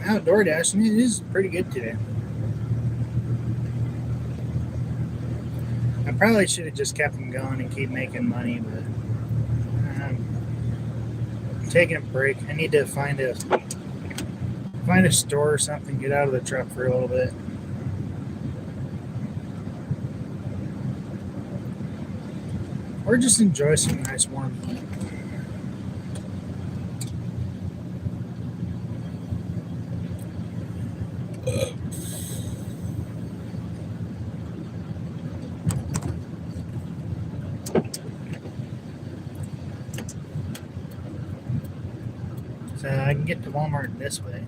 outdoor dashing. It is pretty good today. I probably should have just kept them going and keep making money, but I'm taking a break. I need to find a store or something, get out of the truck for a little bit. Or just enjoy some nice warm heat. So I can get to Walmart this way.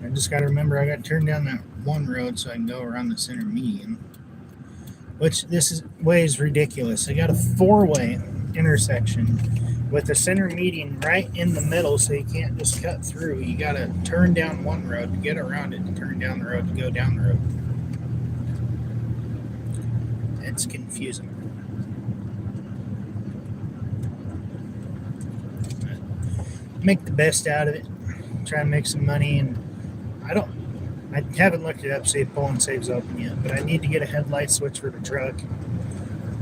I just got to remember I got to turn down that one road so I can go around the center median. Which way is ridiculous. I got a 4-way intersection with the center median right in the middle, so you can't just cut through. You got to turn down one road to get around it, to turn down the road to go down the road. It's confusing. Make the best out of it. Try and make some money, and I haven't looked it up, see if Pull and Save's open yet, but I need to get a headlight switch for the truck.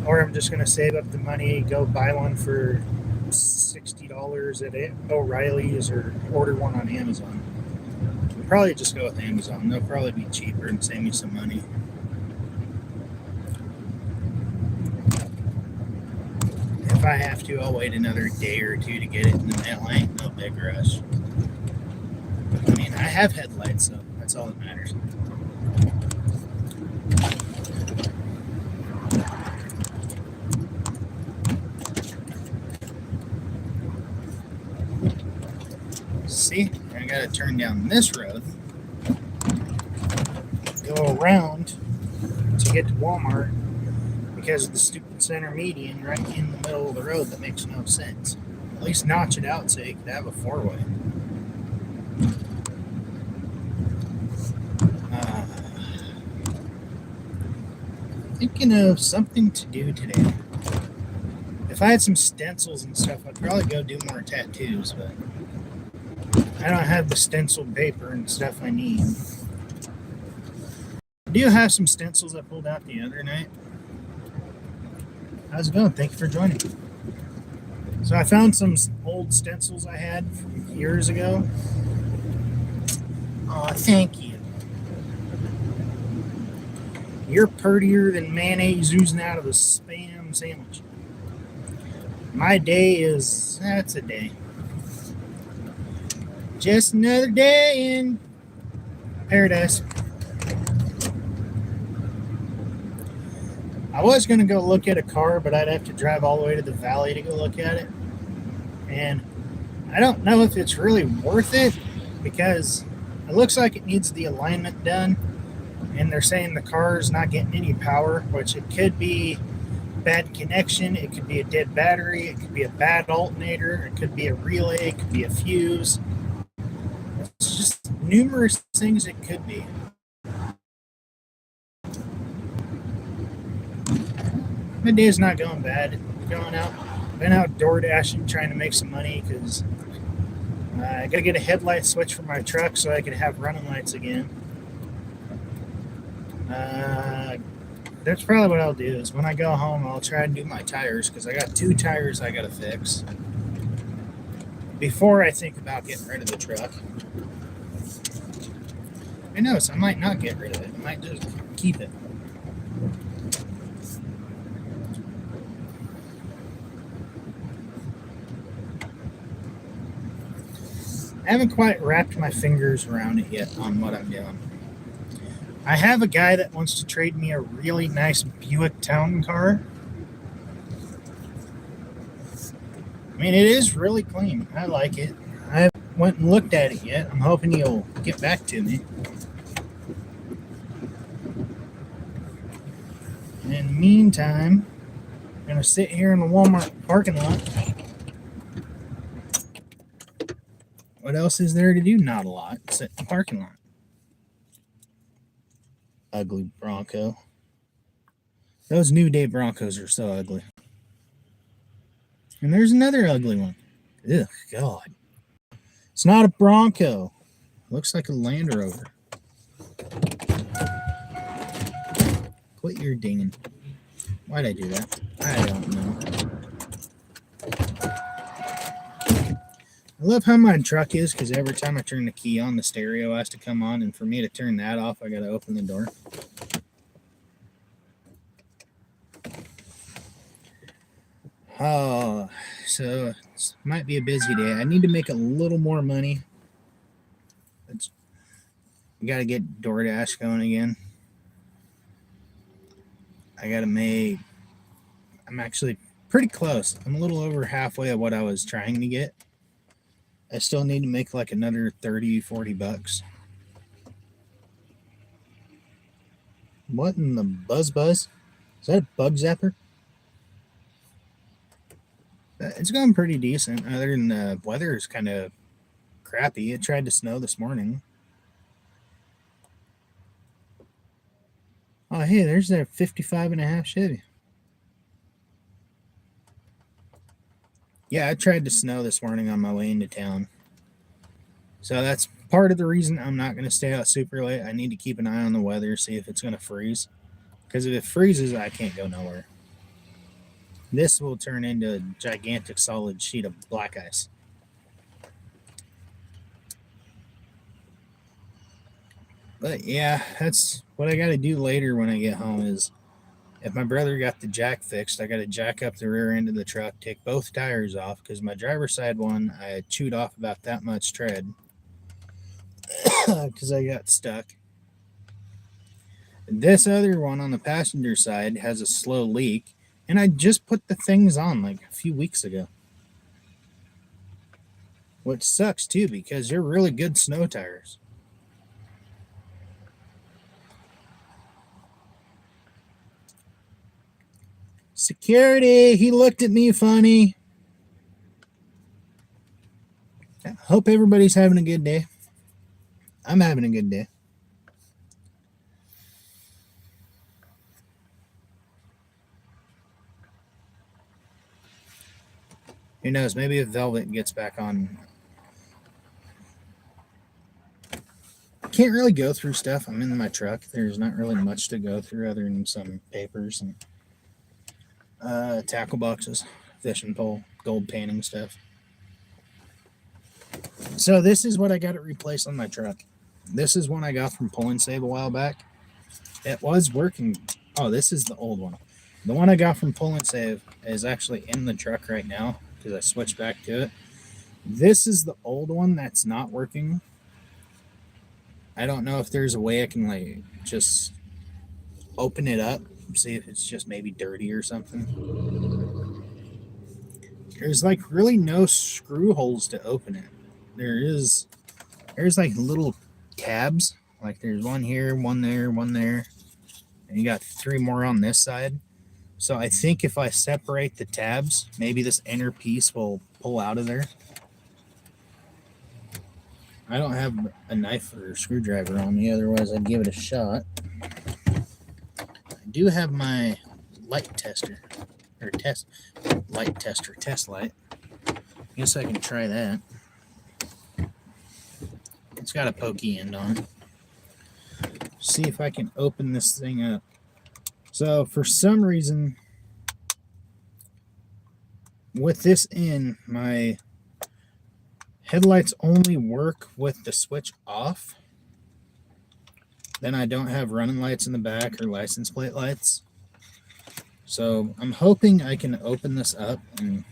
Or I'm just going to save up the money, go buy one for $60 at O'Reilly's or order one on Amazon. I'll probably just go with Amazon. They'll probably be cheaper and save me some money. If I have to, I'll wait another day or two to get it in the mail. I ain't no big rush. I mean, I have headlights, so that's all that matters. See, I gotta turn down this road, go around to get to Walmart because of the stupid center median right in the middle of the road that makes no sense. At least notch it out so you could have a 4-way. Thinking of something to do today. If I had some stencils and stuff, I'd probably go do more tattoos, but I don't have the stenciled paper and stuff I need. I do have some stencils I pulled out the other night. How's it going? Thank you for joining. So I found some old stencils I had from years ago. Oh, thank you. You're prettier than mayonnaise oozing out of a Spam sandwich. My day is, that's a day. Just another day in paradise. I was going to go look at a car, but I'd have to drive all the way to the valley to go look at it. And I don't know if it's really worth it because it looks like it needs the alignment done. And they're saying the car is not getting any power, which it could be bad connection, it could be a dead battery, it could be a bad alternator, it could be a relay, it could be a fuse. It's just numerous things it could be. My day's not going bad. Been out door dashing, trying to make some money because I gotta get a headlight switch for my truck so I can have running lights again. That's probably what I'll do is when I go home, I'll try and do my tires because I got 2 tires I gotta fix before I think about getting rid of the truck. Who knows? I might not get rid of it. I might just keep it. I haven't quite wrapped my fingers around it yet on what I'm doing. I have a guy that wants to trade me a really nice Buick Town car. I mean, it is really clean. I like it. I haven't went and looked at it yet. I'm hoping he'll get back to me. In the meantime, I'm going to sit here in the Walmart parking lot. What else is there to do? Not a lot. Sit in the parking lot. Ugly Bronco. Those New Day Broncos are so ugly. And there's another ugly one. Ugh, God. It's not a Bronco. Looks like a Land Rover. Quit your dinging. Why'd I do that? I don't know. I love how my truck is because every time I turn the key on, the stereo has to come on, and for me to turn that off, I gotta open the door. Oh, so it might be a busy day. I need to make a little more money. Got to get DoorDash going again. I got to make. I'm actually pretty close. I'm a little over halfway of what I was trying to get. I still need to make like another 30, 40 bucks. What in the buzz? Is that a bug zapper? It's going pretty decent, other than the weather is kind of crappy. It tried to snow this morning. Oh, hey, there's that 55.5 Chevy. Yeah, it tried to snow this morning on my way into town. So that's part of the reason I'm not going to stay out super late. I need to keep an eye on the weather, see if it's going to freeze. Because if it freezes, I can't go nowhere. This will turn into a gigantic solid sheet of black ice. But yeah, that's what I got to do later when I get home is if my brother got the jack fixed, I got to jack up the rear end of the truck, take both tires off because my driver's side one, I chewed off about that much tread because I got stuck. This other one on the passenger side has a slow leak, and I just put the things on like a few weeks ago. Which sucks too because they're really good snow tires. Security, he looked at me funny. I hope everybody's having a good day. I'm having a good day. Who knows? Maybe if Velvet gets back on. I can't really go through stuff. I'm in my truck. There's not really much to go through other than some papers and tackle boxes, fishing pole, gold painting stuff. So this is what I got to replace on my truck. This is one I got from Pull and Save a while back. It was working. Oh, this is the old one. The one I got from Pull and Save is actually in the truck right now because I switched back to it. This is the old one that's not working. I don't know if there's a way I can like just open it up, see if it's just maybe dirty or something. There's like really no screw holes to open it. There's like little tabs. Like there's one here, one there, and you got 3 more on this side. So I think if I separate the tabs, maybe this inner piece will pull out of there. I don't have a knife or a screwdriver on me, otherwise I'd give it a shot. I do have my light tester, or test light. Guess I can try that. It's got a pokey end on it. See if I can open this thing up. So for some reason, with this in, my headlights only work with the switch off. Then I don't have running lights in the back or license plate lights. So I'm hoping I can open this up and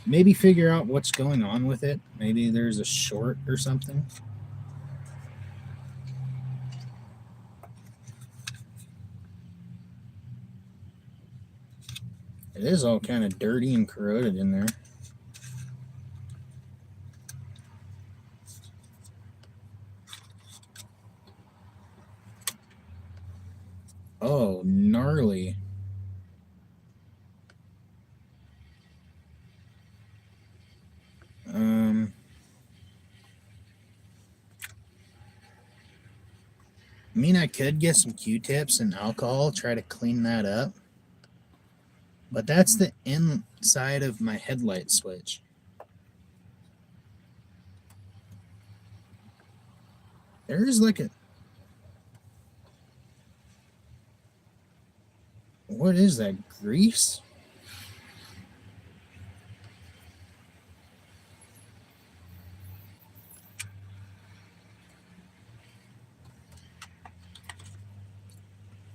maybe figure out what's going on with it. Maybe there's a short or something. It is all kind of dirty and corroded in there. Oh, gnarly. I mean, I could get some Q-tips and alcohol, try to clean that up. But that's the inside of my headlight switch. There is like a. What is that? Grease?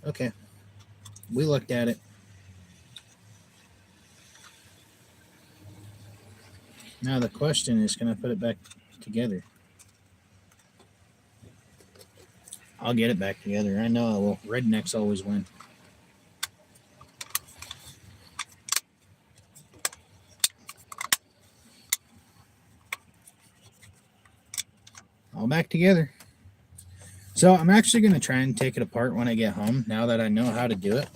Okay. We looked at it. Now the question is, can I put it back together? I'll get it back together. I know I will. Rednecks always win. All back together. So I'm actually going to try and take it apart when I get home. Now that I know how to do it,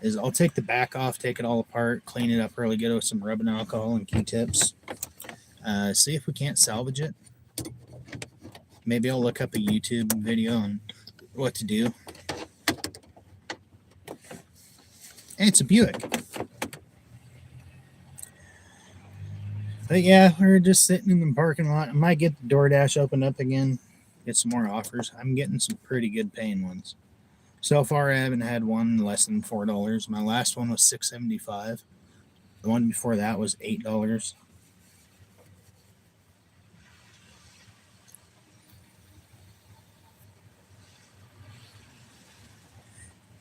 is I'll take the back off, take it all apart, clean it up really good with some rubbing alcohol and Q-tips. See if we can't salvage it. Maybe I'll look up a YouTube video on what to do. And it's a Buick. But yeah, we're just sitting in the parking lot. I might get the DoorDash opened up again, get some more offers. I'm getting some pretty good paying ones. So far, I haven't had one less than $4. My last one was $6.75. The one before that was $8.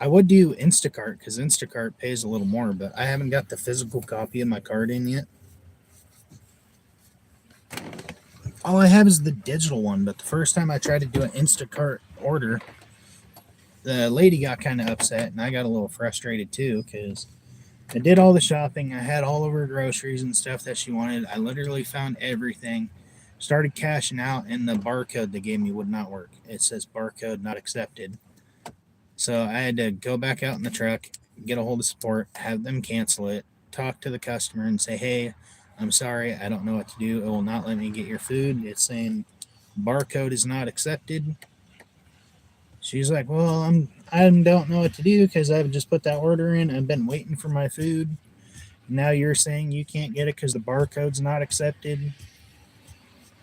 I would do Instacart because Instacart pays a little more, but I haven't got the physical copy of my card in yet. All I have is the digital one, but the first time I tried to do an Instacart order, the lady got kind of upset, and I got a little frustrated too because I did all the shopping. I had all of her groceries and stuff that she wanted. I literally found everything, started cashing out, and the barcode they gave me would not work. It says barcode not accepted. So I had to go back out in the truck, get a hold of support, have them cancel it, talk to the customer, and say, "Hey, I'm sorry, I don't know what to do. It will not let me get your food. It's saying barcode is not accepted." She's like, "Well, I don't know what to do because I've just put that order in. I've been waiting for my food. Now you're saying you can't get it because the barcode's not accepted."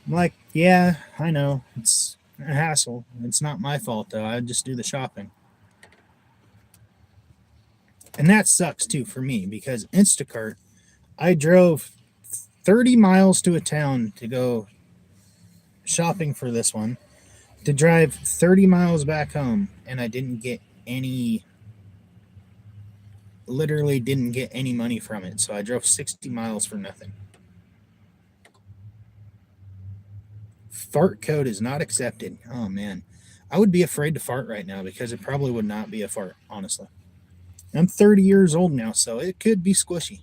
I'm like, "Yeah, I know. It's a hassle. It's not my fault though. I just do the shopping." And that sucks too for me because Instacart, I drove 30 miles to a town to go shopping for this one, to drive 30 miles back home, and I didn't get any, literally didn't get any money from it. So I drove 60 miles for nothing. Fart code is not accepted. Oh man. I would be afraid to fart right now because it probably would not be a fart, honestly. I'm 30 years old now, so it could be squishy.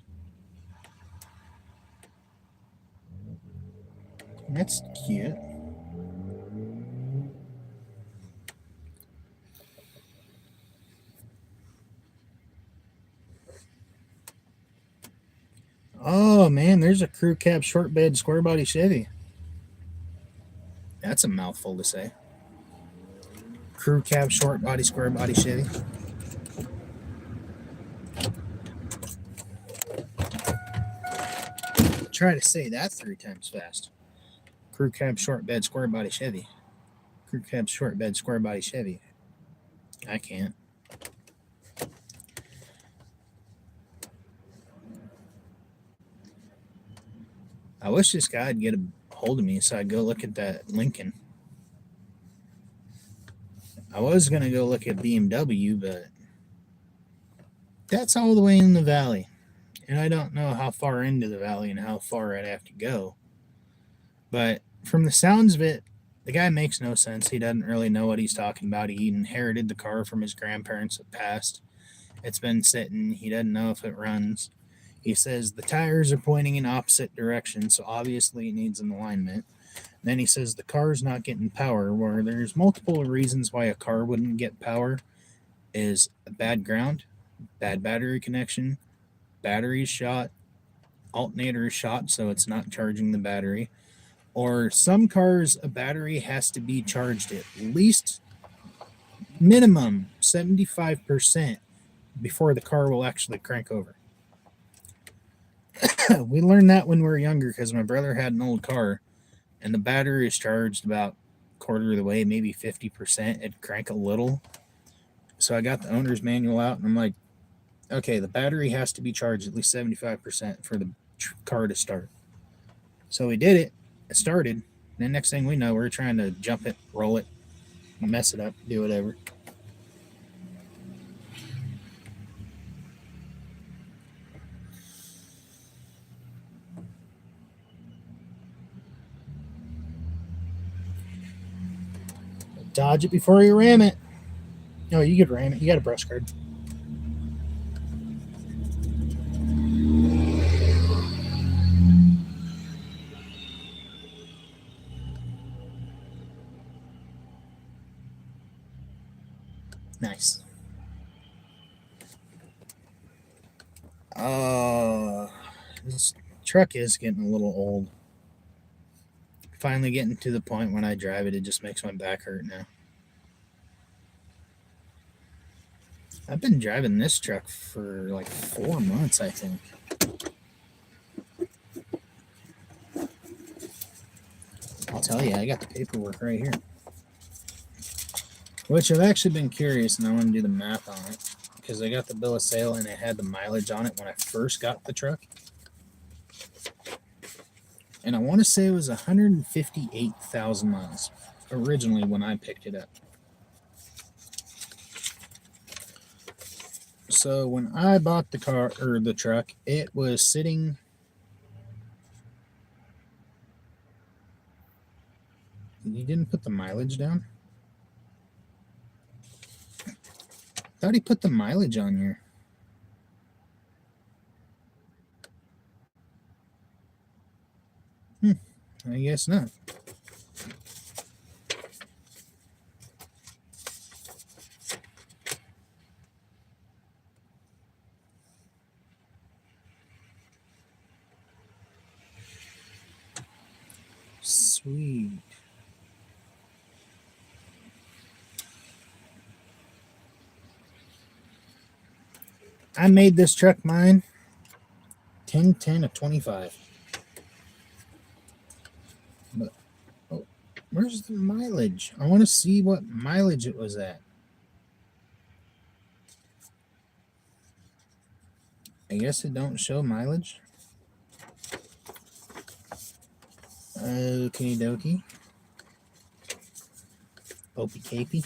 That's cute. Oh man, there's a crew cab short bed square body Chevy. That's a mouthful to say. Crew cab short body square body Chevy. Try to say that 3 times fast. Crew cab short bed square body Chevy. Crew cab short bed square body Chevy. I can't. I wish this guy'd get a hold of me so I'd go look at that Lincoln. I was gonna go look at BMW, but that's all the way in the valley. And I don't know how far into the valley and how far I'd have to go. But from the sounds of it, the guy makes no sense. He doesn't really know what he's talking about. He inherited the car from his grandparents that passed. It's been sitting. He doesn't know if it runs. He says the tires are pointing in opposite directions, so obviously it needs an alignment. Then he says the car's not getting power, where there's multiple reasons why a car wouldn't get power is bad ground, bad battery connection, battery shot, alternator is shot, so it's not charging the battery. Or some cars, a battery has to be charged at least minimum 75% before the car will actually crank over. We learned that when we were younger because my brother had an old car and the battery is charged about quarter of the way, maybe 50%. It'd crank a little. So I got the owner's manual out, and I'm like, okay, the battery has to be charged at least 75% for the car to start. So we did it. It started. And then next thing we know, we're trying to jump it, roll it, mess it up, do whatever. Dodge it before you ram it. No, you could ram it. You got a brush card. Nice. This truck is getting a little old. Finally getting to the point when I drive it, it just makes my back hurt now. I've been driving this truck for like 4 months, I think. I'll tell you, I got the paperwork right here. Which I've actually been curious, and I want to do the math on it. Because I got the bill of sale, and it had the mileage on it when I first got the truck. And I want to say it was 158,000 miles originally when I picked it up. So when I bought the car or the truck, it was sitting. You didn't put the mileage down? Thought he put the mileage on here. I guess not. Sweet. I made this truck mine 10/10 of 25. But oh, where's the mileage? I want to see what mileage it was at. I guess it don't show mileage. Okie dokie. Opie capey.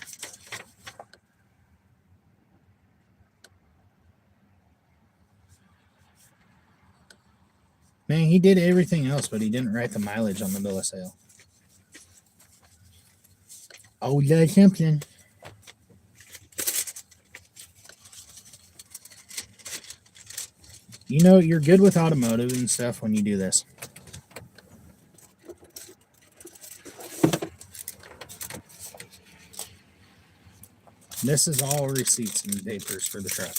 Man, he did everything else, but he didn't write the mileage on the bill of sale. Oh, that's something. You know, you're good with automotive and stuff when you do this. This is all receipts and papers for the truck.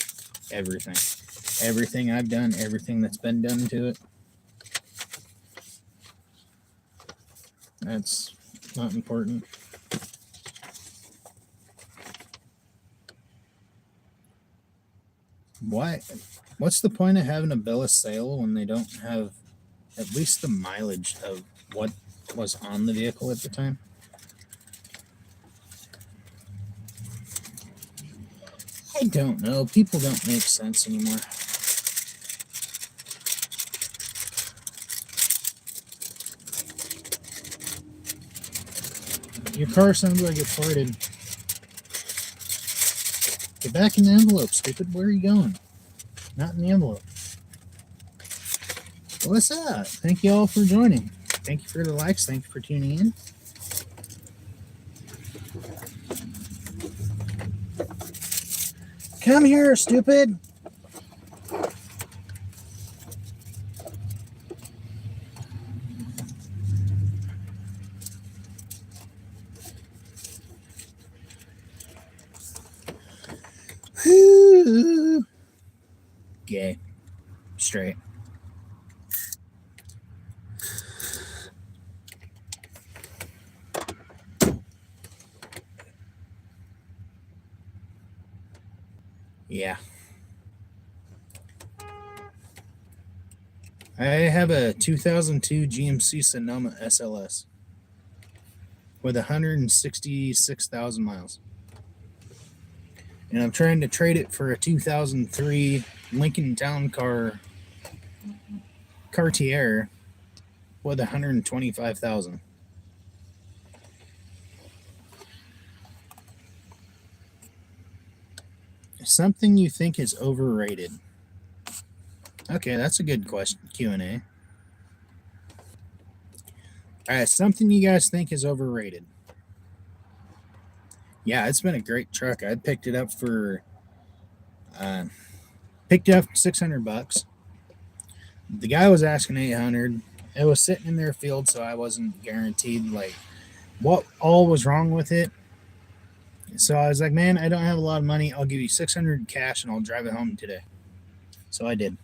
Everything. Everything I've done, everything that's been done to it. That's not important. Why? What's the point of having a bill of sale when they don't have at least the mileage of what was on the vehicle at the time? I don't know. People don't make sense anymore. Your car sounds like it's farted. Get back in the envelope, stupid. Where are you going? Not in the envelope. What's up? Thank you all for joining. Thank you for the likes. Thank you for tuning in. Come here, stupid. Gay. Straight. Yeah. I have a 2002 GMC Sonoma SLS. with 166,000 miles. And I'm trying to trade it for a 2003 Lincoln Town Car Cartier with 125,000. Something you think is overrated. Okay, that's a good question. Q&A. All right, something you guys think is overrated. Yeah, it's been a great truck. I picked it up for $600. The guy was asking 800. It was sitting in their field, so I wasn't guaranteed like what all was wrong with it. So I was like, man, I don't have a lot of money. I'll give you 600 cash and I'll drive it home today. So I did.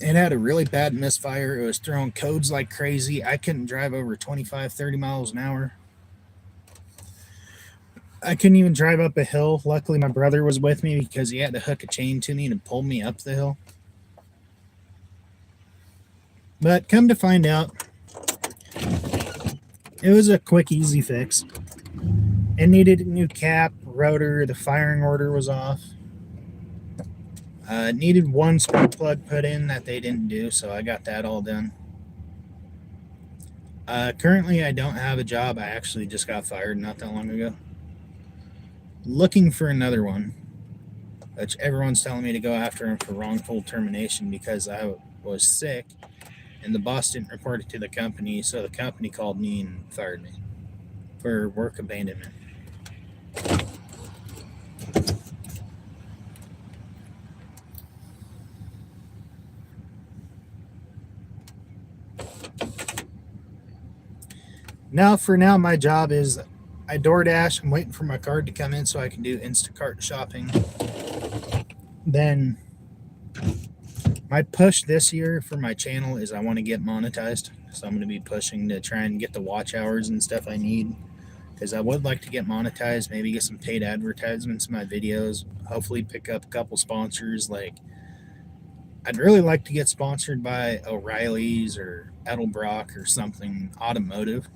It had a really bad misfire. It was throwing codes like crazy. I couldn't drive over 25, 30 miles an hour. I couldn't even drive up a hill. Luckily, my brother was with me because he had to hook a chain to me and pull me up the hill. But come to find out, it was a quick, easy fix. It needed a new cap, rotor, the firing order was off. It needed one spark plug put in that they didn't do, so I got that all done. Currently, I don't have a job. I actually just got fired not that long ago. Looking for another one, which everyone's telling me to go after him for wrongful termination because I was sick and the boss didn't report it to the company, so the company called me and fired me for work abandonment. For now, my job is I DoorDash. I'm waiting for my card to come in so I can do Instacart shopping. Then my push this year for my channel is I want to get monetized. So I'm going to be pushing to try and get the watch hours and stuff I need. Because I would like to get monetized, maybe get some paid advertisements in my videos. Hopefully pick up a couple sponsors. Like, I'd really like to get sponsored by O'Reilly's or Edelbrock or something automotive.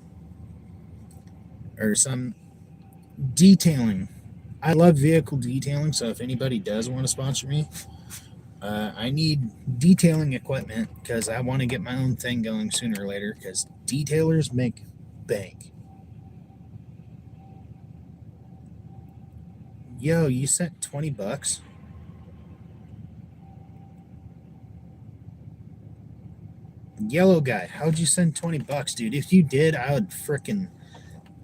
Or some detailing. I love vehicle detailing, so if anybody does want to sponsor me, I need detailing equipment because I want to get my own thing going sooner or later because detailers make bank. Yo, you sent $20? Yellow guy, how'd you send $20, dude? If you did,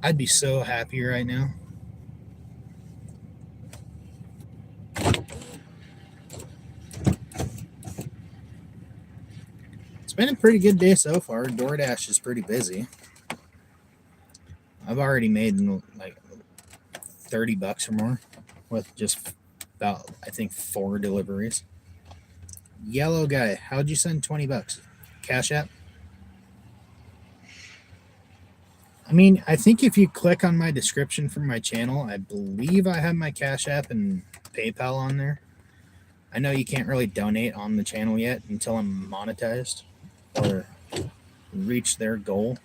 I'd be so happy right now. It's been a pretty good day so far. DoorDash is pretty busy. I've already made like $30 or more with just about, I think, 4 deliveries. Yellow guy, how'd you send $20? Cash App? I mean, I think if you click on my description for my channel, I believe I have my Cash App and PayPal on there. I know you can't really donate on the channel yet until I'm monetized or reach their goal.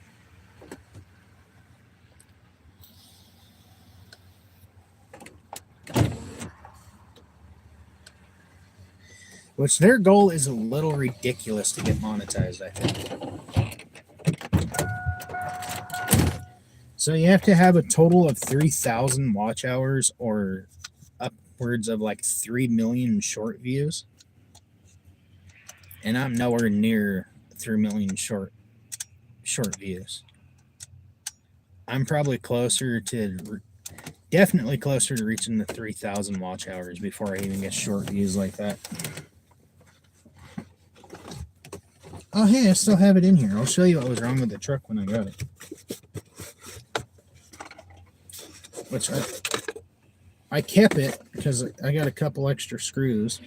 Which their goal is a little ridiculous to get monetized, I think. So you have to have a total of 3,000 watch hours or upwards of like 3 million short views. And I'm nowhere near 3 million short views. I'm probably definitely closer to reaching the 3,000 watch hours before I even get short views like that. Oh, hey, I still have it in here. I'll show you what was wrong with the truck when I got it. Which I kept it because I got a couple extra screws.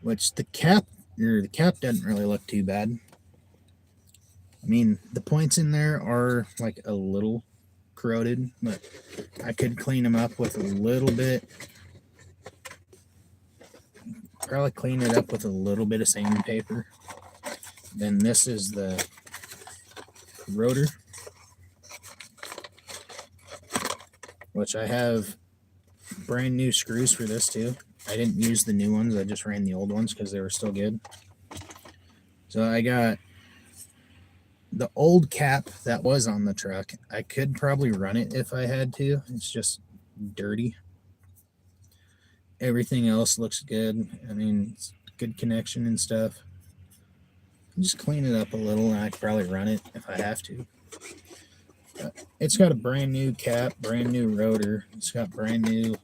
Which the cap doesn't really look too bad. I mean, the points in there are like a little corroded, but I could clean them up with a little bit. Probably clean it up with a little bit of sandpaper. Then this is the rotor, which I have brand new screws for this too. I didn't use the new ones. I just ran the old ones because they were still good. So I got the old cap that was on the truck. I could probably run it if I had to. It's just dirty. Everything else looks good. I mean, it's good connection and stuff. Just clean it up a little, and I could probably run it if I have to. It's got a brand new cap, brand new rotor. It's got brand new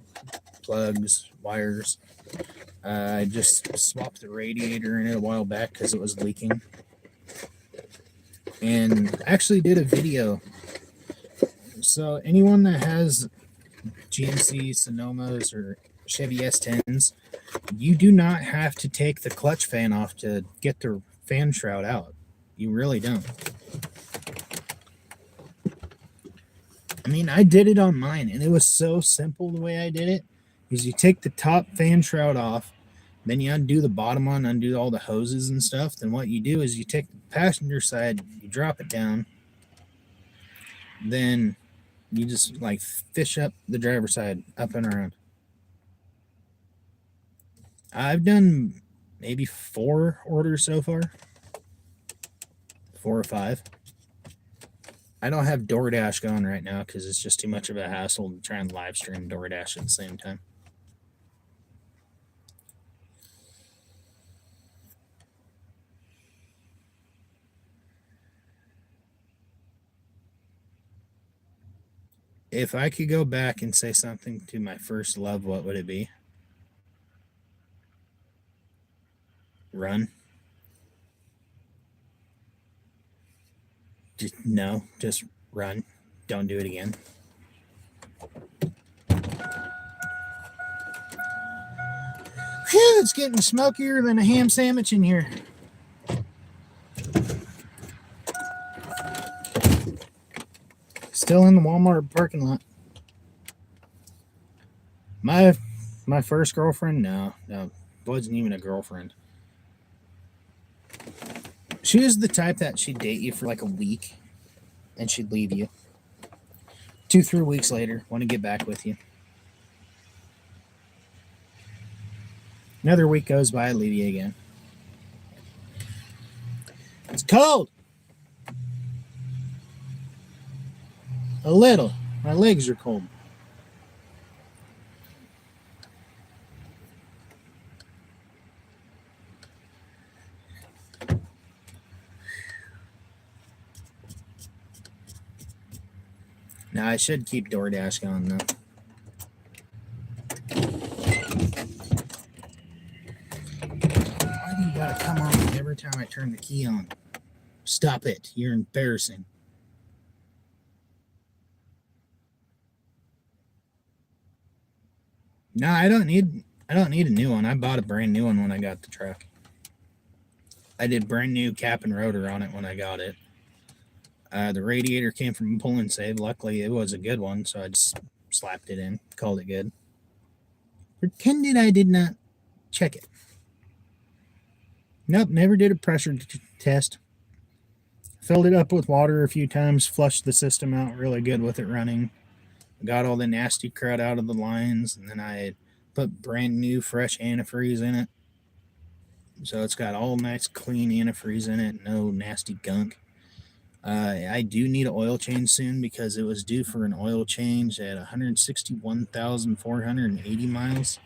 plugs, wires. I just swapped the radiator in it a while back because it was leaking. And actually did a video. So anyone that has GMC Sonomas or Chevy S10s, you do not have to take the clutch fan off to get the fan shroud out. You really don't. I mean, I did it on mine, and it was so simple the way I did it. Is you take the top fan shroud off, then you undo the bottom one, undo all the hoses and stuff. Then what you do is you take the passenger side, you drop it down, then you just like fish up the driver's side, up and around. I've done maybe 4 orders so far. 4 or 5. I don't have DoorDash going right now because it's just too much of a hassle to try and live stream DoorDash at the same time. If I could go back and say something to my first love, what would it be? Run. Just run. Don't do it again. Whew, it's getting smokier than a ham sandwich in here. Still in the Walmart parking lot. My first girlfriend? No, wasn't even a girlfriend. She was the type that she'd date you for like a week and she'd leave you. 2-3 weeks later, want to get back with you. Another week goes by, leave you again. It's cold. A little. My legs are cold. Now, I should keep DoorDash going, though. Why do you gotta come on every time I turn the key on? Stop it. You're embarrassing. No, I don't need a new one. I bought a brand new one when I got the truck. I did brand new cap and rotor on it when I got it. The radiator came from Pull and Save. Luckily, it was a good one, so I just slapped it in, called it good. Pretended I did not check it. Nope, never did a pressure test. Filled it up with water a few times, flushed the system out really good with it running. Got all the nasty crud out of the lines, and then I put brand new fresh antifreeze in it. So it's got all nice clean antifreeze in it, no nasty gunk. I do need an oil change soon because it was due for an oil change at 161,480 miles,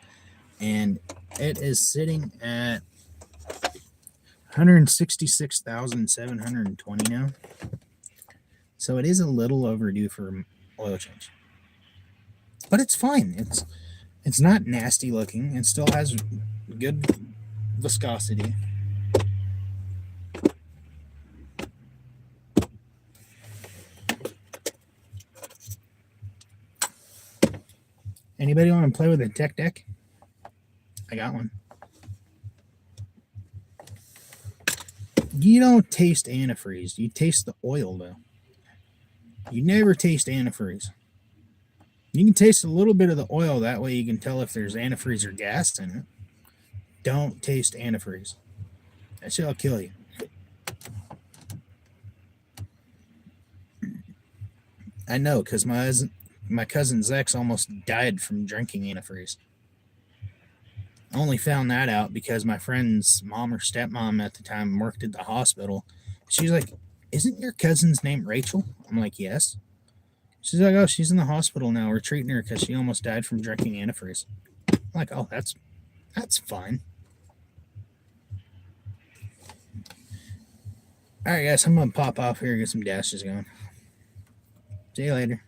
and it is sitting at 166,720 now. So it is a little overdue for oil change. But it's fine. It's not nasty looking. It still has good viscosity. Anybody want to play with a tech deck? I got one. You don't taste antifreeze. You taste the oil, though. You never taste antifreeze. You can taste a little bit of the oil. That way you can tell if there's antifreeze or gas in it. Don't taste antifreeze. That shit'll kill you. I know, because my cousin Zex almost died from drinking antifreeze. I only found that out because my friend's mom or stepmom at the time worked at the hospital. She's like, "Isn't your cousin's name Rachel?" I'm like, "Yes." She's like, "Oh, she's in the hospital now. We're treating her because she almost died from drinking antifreeze." I'm like, "Oh, that's fine." All right, guys, I'm gonna pop off here and get some dashes going. See you later.